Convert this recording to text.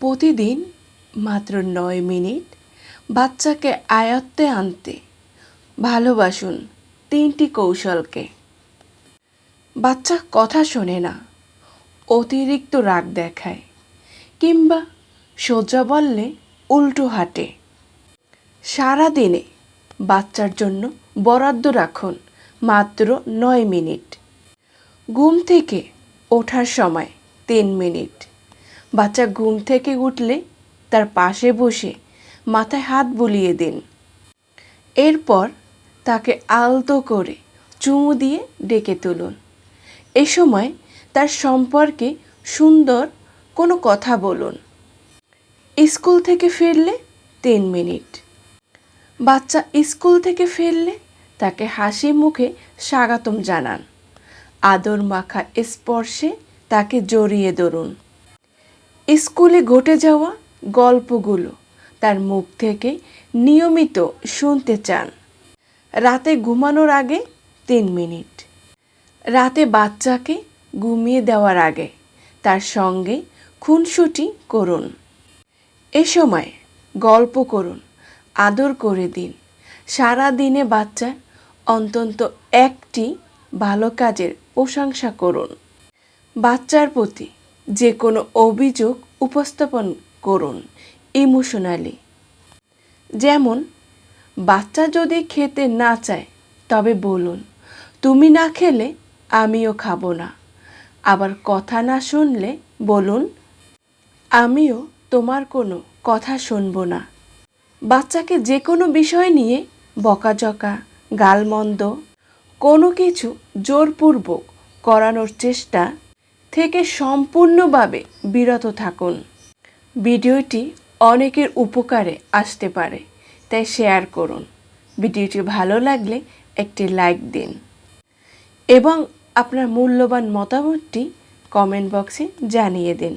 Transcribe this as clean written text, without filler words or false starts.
প্রতিদিন মাত্র ৯ মিনিট বাচ্চাকে আয়ত্তে আনতে ভালোবাসুন ৩টি কৌশলকে। বাচ্চা কথা শোনে না, অতিরিক্ত রাগ দেখায় কিংবা সোজা বললে উল্টো হাঁটে। সারাদিনে বাচ্চার জন্য বরাদ্দ রাখুন মাত্র ৯ মিনিট। ঘুম থেকে ওঠার সময় ৩ মিনিট। বাচ্চা ঘুম থেকে উঠলে তার পাশে বসে মাথায় হাত বুলিয়ে দিন। এরপর তাকে আলতো করে চুমু দিয়ে ডেকে তুলুন। এ সময় তার সম্পর্কে সুন্দর কোনো কথা বলুন। স্কুল থেকে ফিরলে ৩ মিনিট। বাচ্চা স্কুল থেকে ফিরলে তাকে হাসি মুখে স্বাগতম জানান। আদর মাখা স্পর্শে তাকে জড়িয়ে ধরুন। স্কুলে ঘটে যাওয়া গল্পগুলো তার মুখ থেকে নিয়মিত শুনতে চান। রাতে ঘুমানোর আগে ৩ মিনিট। রাতে বাচ্চাকে ঘুমিয়ে দেওয়ার আগে তার সঙ্গে খুনসুটি করুন। এ সময় গল্প করুন, আদর করে দিন। সারা দিনে বাচ্চার অন্তত একটি ভালো কাজের প্রশংসা করুন। বাচ্চার প্রতি যে কোনো অভিযোগ উপস্থাপন করুন ইমোশনালি। যেমন, বাচ্চা যদি খেতে না চায় তবে বলুন, তুমি না খেলে আমিও খাবো না। আবার কথা না শুনলে বলুন, আমিও তোমার কোনো কথা শুনবো না। বাচ্চাকে যে কোনো বিষয় নিয়ে বকাঝকা, গালমন্দ কোনো কিছু জোরপূর্বক করানোর চেষ্টা থেকে সম্পূর্ণভাবে বিরত থাকুন। ভিডিওটি অনেকের উপকারে আসতে পারে, তাই শেয়ার করুন। ভিডিওটি ভালো লাগলে একটি লাইক দিন এবং আপনার মূল্যবান মতামতটি কমেন্ট বক্সে জানিয়ে দিন।